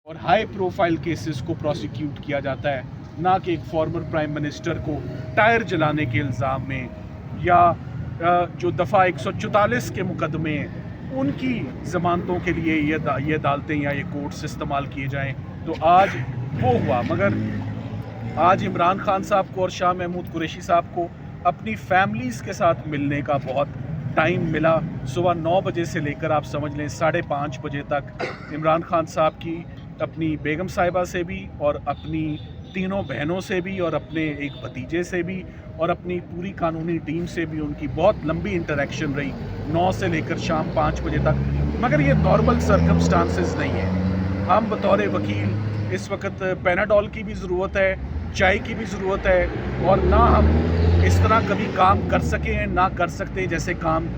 और high profile cases को prosecute किया जाता है, ना कि एक फॉर्मर प्राइम मिनिस्टर को टायर जलाने के इल्ज़ाम में या जो दफ़ा 144 के मुकदमे हैं उनकी ज़मानतों के लिए ये अदालतें या ये कोर्ट्स इस्तेमाल किए जाएं। तो आज वो हुआ, मगर आज इमरान खान साहब को और शाह महमूद कुरैशी साहब को अपनी फैमिलीज़ के साथ मिलने का बहुत टाइम मिला। सुबह 9 बजे से लेकर आप समझ लें 5:30 बजे तक इमरान खान साहब की अपनी बेगम साहिबा से भी और अपनी तीनों बहनों से भी और अपने एक भतीजे से भी और अपनी पूरी कानूनी टीम से भी उनकी बहुत लंबी इंटरेक्शन रही 9 से लेकर शाम 5 बजे तक। मगर ये नॉर्मल सर्कमस्टांसेस नहीं है। हम बतौर वकील इस वक्त पैनाडोल की भी ज़रूरत है, चाय की भी ज़रूरत है, और ना हम इस तरह कभी काम कर सके हैं ना कर सकते जैसे काम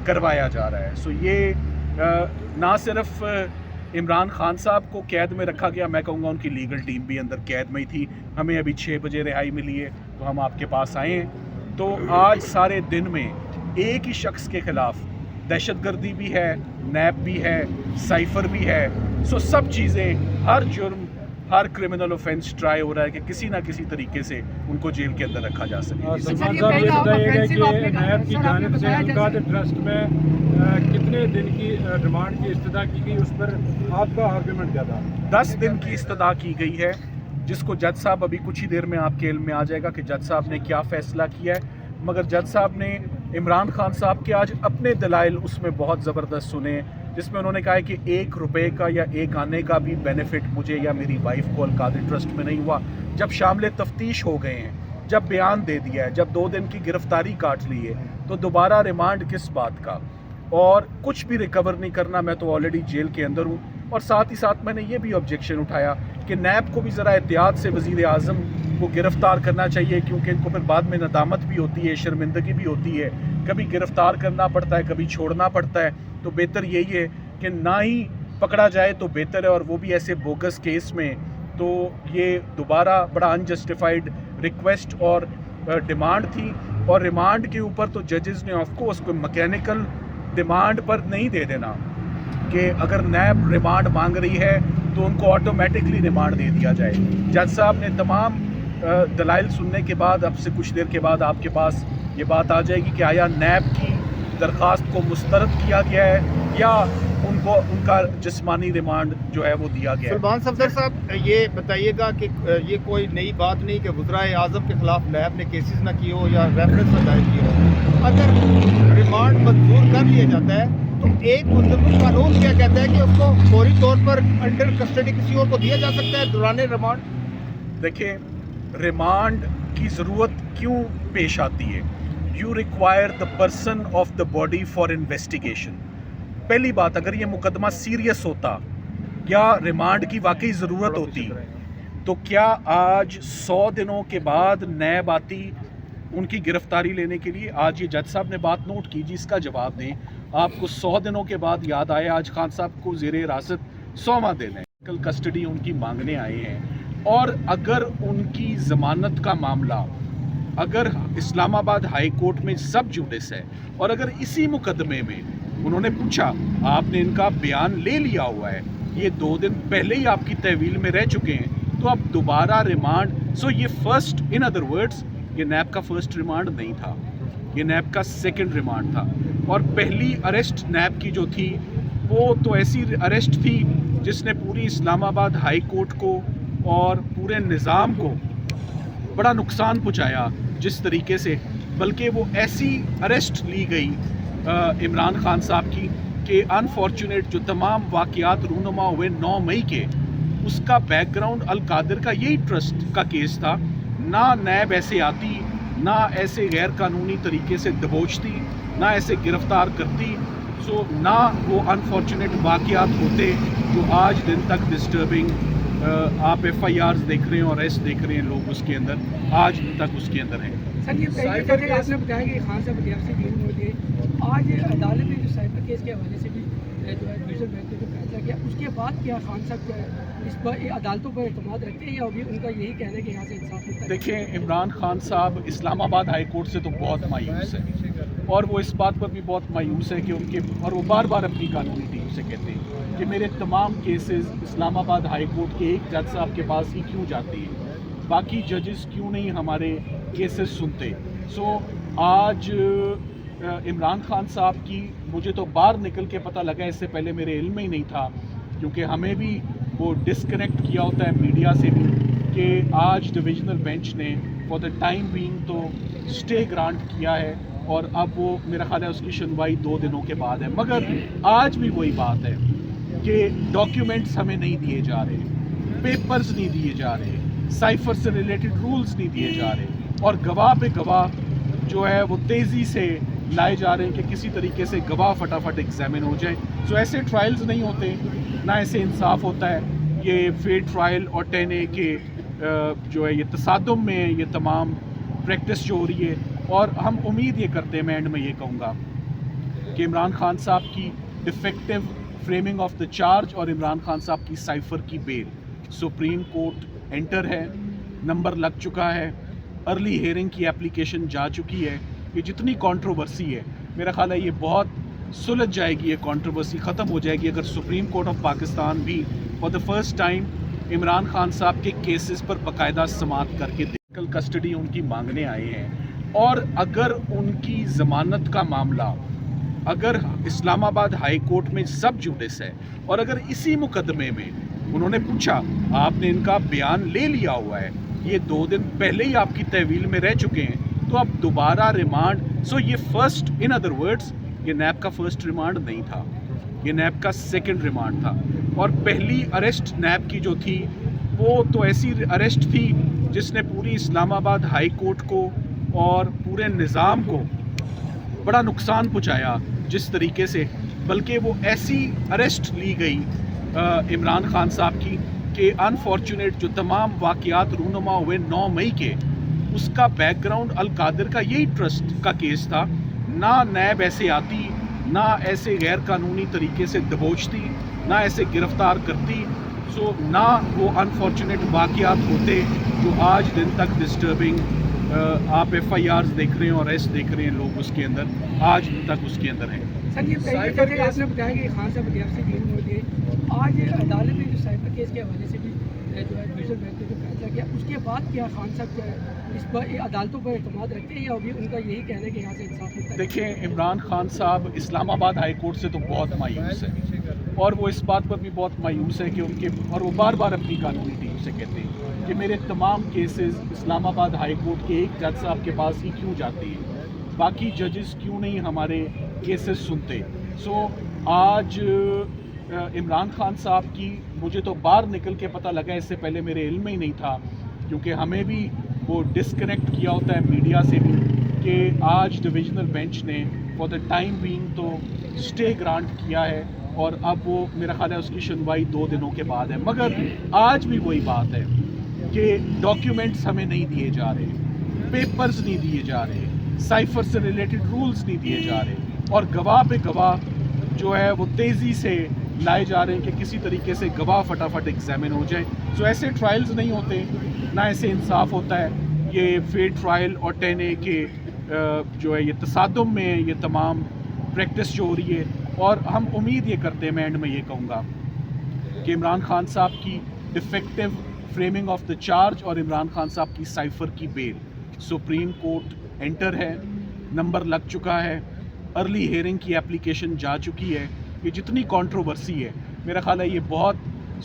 करवाया जा रहा है। सो ये ना सिर्फ इमरान खान साहब को कैद में रखा गया, मैं कहूँगा उनकी लीगल टीम भी अंदर कैद में ही थी। हमें अभी 6 बजे रिहाई मिली है तो हम आपके पास आए हैं। तो आज सारे दिन में एक ही शख्स के ख़िलाफ़ दहशतगर्दी भी है, नैब भी है, साइफ़र भी है। सो सब चीज़ें, हर जुर्म, हर क्रिमिनल ऑफेंस ट्राई हो रहा है कि किसी ना किसी तरीके से उनको जेल के अंदर रखा जा सके। सलमान साहब ये बताइएगा कि नैब की जानिब से उनका ट्रस्ट में कितने दिन की रिमांड की इस्तदा की गई, उस पर आपका आर्गूमेंट क्या था? 10 दिन की इस्तदा की गई है, जिसको जज साहब अभी कुछ ही देर में आपके इल्म में आ जाएगा कि जज साहब ने क्या फ़ैसला किया है। मगर जज साहब ने इमरान खान साहब के आज अपने दलाइल उसमें बहुत ज़बरदस्त सुने, जिसमें उन्होंने कहा है कि 1 रुपये का या 1 आने का भी बेनिफिट मुझे या मेरी वाइफ को अल-कादिर ट्रस्ट में नहीं हुआ। जब शामिल तफ्तीश हो गए हैं, जब बयान दे दिया है, जब 2 दिन की गिरफ्तारी काट ली है, तो दोबारा रिमांड किस बात का? और कुछ भी रिकवर नहीं करना। मैं तो ऑलरेडी जेल के अंदर हूँ। और साथ ही साथ मैंने ये भी ऑब्जेक्शन उठाया कि नैब को भी ज़रा एहतियात से वज़ीर आज़म को गिरफ़्तार करना चाहिए, क्योंकि इनको फिर बाद में नदामत भी होती है, शर्मिंदगी भी होती है। कभी गिरफ़्तार करना पड़ता है, कभी छोड़ना पड़ता है। तो बेहतर यही है कि ना ही पकड़ा जाए तो बेहतर है, और वो भी ऐसे बोगस केस में। तो ये दोबारा बड़ा अनजस्टिफाइड रिक्वेस्ट और डिमांड थी, और रिमांड के ऊपर तो जजेस ने ऑफ कोर्स कोई मैकेनिकल डिमांड पर नहीं दे देना कि अगर नैब रिमांड मांग रही है तो उनको ऑटोमेटिकली रिमांड दे दिया जाए। जज साहब ने तमाम दलाइल सुनने के बाद अब से कुछ देर के बाद आपके पास ये बात आ जाएगी कि आया नैब की दरख्वास्त को मुस्तरद किया गया है या उनको उनका जिस्मानी रिमांड जो है वो दिया गया है। सलमान सफदर साहब ये बताइएगा कि ये कोई नई बात नहीं कि वज़ीर आज़म के ख़िलाफ़ नैब ने केसेस ना किए हो या रेफरेंस ना दायर किए हो। अगर रिमांड मंजूर कर लिया जाता है तो एक मुतल्लिक़ कानून क्या कहता है कि उसको फौरी तौर पर अंडर कस्टडी किसी और को दिया जा सकता है दौरान रिमांड? देखिए, रिमांड की ज़रूरत क्यों पेश आती है? You require the person of the body for investigation. पहली बात, अगर ये मुकदमा सीरियस होता या रिमांड की वाकई ज़रूरत होती तो क्या आज 100 दिनों के बाद नैब आती उनकी गिरफ्तारी लेने के लिए? आज ये जज साहब ने बात नोट की जी, इसका जवाब दें। आपको 100 दिनों के बाद याद आया आज खान साहब को ज़ेरे हिरासत 100वां दिन है, कल कस्टडी उनकी मांगने आए हैं। और अगर उनकी ज़मानत का मामला अगर इस्लामाबाद हाई कोर्ट में सब जुडिस है और अगर इसी मुकदमे में उन्होंने पूछा, आपने इनका बयान ले लिया हुआ है, ये 2 दिन पहले ही आपकी तहवील में रह चुके हैं, तो अब दोबारा रिमांड। सो ये फर्स्ट, इन अदर वर्ड्स, ये नैब का फर्स्ट रिमांड नहीं था, ये नैब का सेकंड रिमांड था। और पहली अरेस्ट नैब की जो थी वो तो ऐसी अरेस्ट थी जिसने पूरी इस्लामाबाद हाई कोर्ट को और पूरे निज़ाम को बड़ा नुकसान पहुंचाया जिस तरीके से। बल्कि वो ऐसी अरेस्ट ली गई इमरान खान साहब की कि अनफॉर्चुनेट जो तमाम वाक़यात रूनुमा हुए 9 मई के, उसका बैकग्राउंड अल-कादिर का यही ट्रस्ट का केस था। ना नैब ऐसे आती, ना ऐसे गैर कानूनी तरीके से दबोचती, ना ऐसे गिरफ़्तार करती। सो ना वो अनफॉर्चुनेट वाक़यात होते जो आज दिन तक डिस्टर्बिंग आप FIRs देख रहे हैं और अरेस्ट देख रहे हैं लोग उसके अंदर, आज दिन तक उसके अंदर हैं। सर ये आपने बताया कि खान साहब एहतियात से जेल में होते, आज अदालत ने जो साइबर केस के हवाले से भी जो है डिवीजन बेंच ने जो फैसला किया, उसके बाद क्या खान साहब इस पर अदालतों पर एतमाद रखते हैं या अभी उनका यही कहना है कि यहाँ से इंसाफ मिलता है? देखिए, इमरान खान साहब इस्लामाबाद हाई कोर्ट से तो बहुत मायूस है। اور وہ اس بات پر بھی بہت مایوس ہے کہ ان کے اور وہ بار بار اپنی قانونی ٹیم سے کہتے ہیں کہ میرے تمام کیسز اسلام آباد ہائی کورٹ کے ایک جج صاحب کے پاس ہی کیوں جاتے ہیں, باقی ججز کیوں نہیں ہمارے کیسز سنتے. سو آج عمران خان صاحب کی مجھے تو باہر نکل کے پتہ لگا, اس سے پہلے میرے علم میں ہی نہیں تھا, کیونکہ ہمیں بھی وہ ڈسکنیکٹ کیا ہوتا ہے میڈیا سے بھی, کہ آج ڈویژنل بینچ نے فار دا ٹائم بینگ تو اسٹے گرانٹ کیا ہے, اور اب وہ میرا خیال ہے اس کی سنوائی 2 دنوں کے بعد ہے. مگر آج بھی وہی بات ہے کہ ڈاکیومنٹس ہمیں نہیں دیے جا رہے, پیپرز نہیں دیے جا رہے, سائفر سے ریلیٹڈ رولز نہیں دیے جا رہے, اور گواہ پہ گواہ جو ہے وہ تیزی سے لائے جا رہے ہیں کہ کسی طریقے سے گواہ فٹافٹ ایگزامن ہو جائیں. سو ایسے ٹرائلز نہیں ہوتے, نہ ایسے انصاف ہوتا ہے. یہ فیڈ ٹرائل اور 10A کے جو ہے یہ تصادم میں یہ تمام پریکٹس جو ہو رہی ہے, اور ہم امید یہ کرتے ہیں, میں اینڈ میں یہ کہوں گا کہ عمران خان صاحب کی de facto framing of the charge اور عمران خان صاحب کی سائفر کی بیل سپریم کورٹ انٹر ہے, نمبر لگ چکا ہے, ارلی ہیئرنگ کی اپلیکیشن جا چکی ہے. یہ جتنی کنٹروورسی ہے میرا خیال ہے یہ بہت سلجھ جائے گی, یہ کنٹروورسی ختم ہو جائے گی اگر سپریم کورٹ آف پاکستان بھی for the first time Imran Khan صاحب کے کیسز پر باقاعدہ سماعت کر کے کل کسٹڈی ان کی مانگنے آئے ہیں. اور اگر ان کی ضمانت کا معاملہ اگر اسلام آباد ہائی کورٹ میں سب جوڈس ہے, اور اگر اسی مقدمے میں انہوں نے پوچھا, آپ نے ان کا بیان لے لیا ہوا ہے, یہ 2 دن پہلے ہی آپ کی تحویل میں رہ چکے ہیں, تو اب دوبارہ ریمانڈ. سو یہ فرسٹ, ان ادر ورڈز یہ نیب کا فرسٹ ریمانڈ نہیں تھا, یہ نیب کا سیکنڈ ریمانڈ تھا. اور پہلی اریسٹ نیب کی جو تھی وہ تو ایسی اریسٹ تھی جس نے پوری اسلام آباد ہائی کورٹ کو اور پورے نظام کو بڑا نقصان پہنچایا جس طریقے سے. بلکہ وہ ایسی اریسٹ لی گئی عمران خان صاحب کی کہ انفارچونیٹ جو تمام واقعات رونما ہوئے 9 مئی کے, اس کا بیک گراؤنڈ القادر کا یہی ٹرسٹ کا کیس تھا. نہ نیب ایسے آتی, نہ ایسے غیر قانونی طریقے سے دبوچتی, نہ ایسے گرفتار کرتی. سو نہ وہ انفارچونیٹ واقعات ہوتے جو آج دن تک ڈسٹربنگ آپ FIRs دیکھ رہے ہیں اور ایس دیکھ رہے ہیں لوگ اس کے اندر, آج دن تک اس کے اندر ہیں. سر یہ پہلے جگہ آپ نے بتایا کہ خان صاحب DFC جیل میں تھے, آج عدالت نے جو سائبر کیس کے حوالے سے بھی جو ہے ڈویژنل بینچ نے جو فیصلہ کیا, اس کے بعد کیا خان صاحب جو ہے اس پر عدالتوں پر اعتماد رکھتے ہیں, یا ابھی ان کا یہی کہنا ہے کہ یہاں سے انصاف ملتا ہے؟ دیکھیں, عمران خان صاحب اسلام آباد ہائی کورٹ سے تو بہت مایوس ہے, اور وہ اس بات پر بھی بہت مایوس ہے کہ ان کے اور وہ بار بار اپنی قانونی ٹیم سے کہتے ہیں کہ میرے تمام کیسز اسلام آباد ہائی کورٹ کے ایک جج صاحب کے پاس ہی کیوں جاتے ہیں, باقی ججز کیوں نہیں ہمارے کیسز سنتے. سو آج عمران خان صاحب کی مجھے تو باہر نکل کے پتہ لگا, اس سے پہلے میرے علم میں ہی نہیں تھا, کیونکہ ہمیں بھی وہ ڈسکنیکٹ کیا ہوتا ہے میڈیا سے بھی, کہ آج ڈویژنل بینچ نے فار دا ٹائم بینگ تو اسٹے گرانٹ کیا ہے, اور اب وہ میرا خیال ہے اس کی سنوائی 2 دنوں کے بعد ہے. مگر آج بھی وہی بات ہے کہ ڈاکیومنٹس ہمیں نہیں دیے جا رہے, پیپرز نہیں دیے جا رہے, سائفر سے ریلیٹڈ رولز نہیں دیے جا رہے, اور گواہ پہ گواہ جو ہے وہ تیزی سے لائے جا رہے ہیں کہ کسی طریقے سے گواہ فٹافٹ ایگزامن ہو جائیں. سو ایسے ٹرائلز نہیں ہوتے, نہ ایسے انصاف ہوتا ہے. یہ فیڈ ٹرائل اور 10A کے جو ہے یہ تصادم میں یہ تمام پریکٹس جو ہو رہی ہے, اور ہم امید یہ کرتے ہیں, میں اینڈ میں یہ کہوں گا کہ عمران خان صاحب کی de facto framing of the charge اور عمران خان صاحب کی سائفر کی بیل سپریم کورٹ انٹر ہے, نمبر لگ چکا ہے, ارلی ہیئرنگ کی اپلیکیشن جا چکی ہے. یہ جتنی کنٹروورسی ہے میرا خیال ہے یہ بہت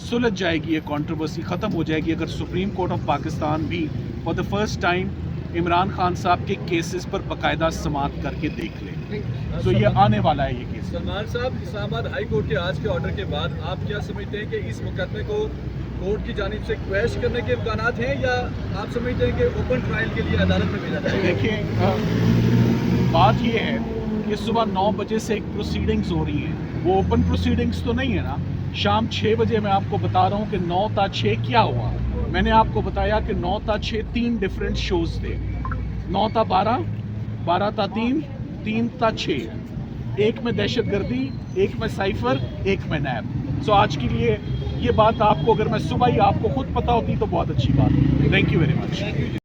سلجھ جائے گی, یہ کنٹروورسی ختم ہو جائے گی اگر سپریم کورٹ آف پاکستان بھی for the first time Imran Khan صاحب کے کیسز پر باقاعدہ سماعت کر کے دیکھ لیں. تو یہ آنے والا ہے یہ کیس. سلمان صاحب, اسلام آباد ہائی کورٹ کے آج کے آرڈر کے بعد آپ کیا سمجھتے ہیں کہ اس مقدمے کو کورٹ کی جانب سے کویش کرنے کے امکانات ہیں, یا آپ سمجھتے ہیں کہ اوپن ٹرائل کے لیے عدالت میں بھیجا جائے گا؟ دیکھیں, بات یہ ہے کہ صبح 9 بجے سے ایک پروسیڈنگز ہو رہی ہیں, وہ اوپن پروسیڈنگز تو نہیں ہے نا. شام 6 بجے میں آپ کو بتا رہا ہوں کہ 9 تا 6 کیا ہوا. میں نے آپ کو بتایا کہ 9 تا 6 3 ڈفرینٹ شوز تھے, 9 تا 12, 12 تا 3, 3 تا 6, ایک میں دہشت گردی, ایک میں سائفر, ایک میں نیب. سو آج کے لیے یہ بات آپ کو اگر میں صبح ہی آپ کو خود پتہ ہوتی تو بہت اچھی بات. Thank you very much.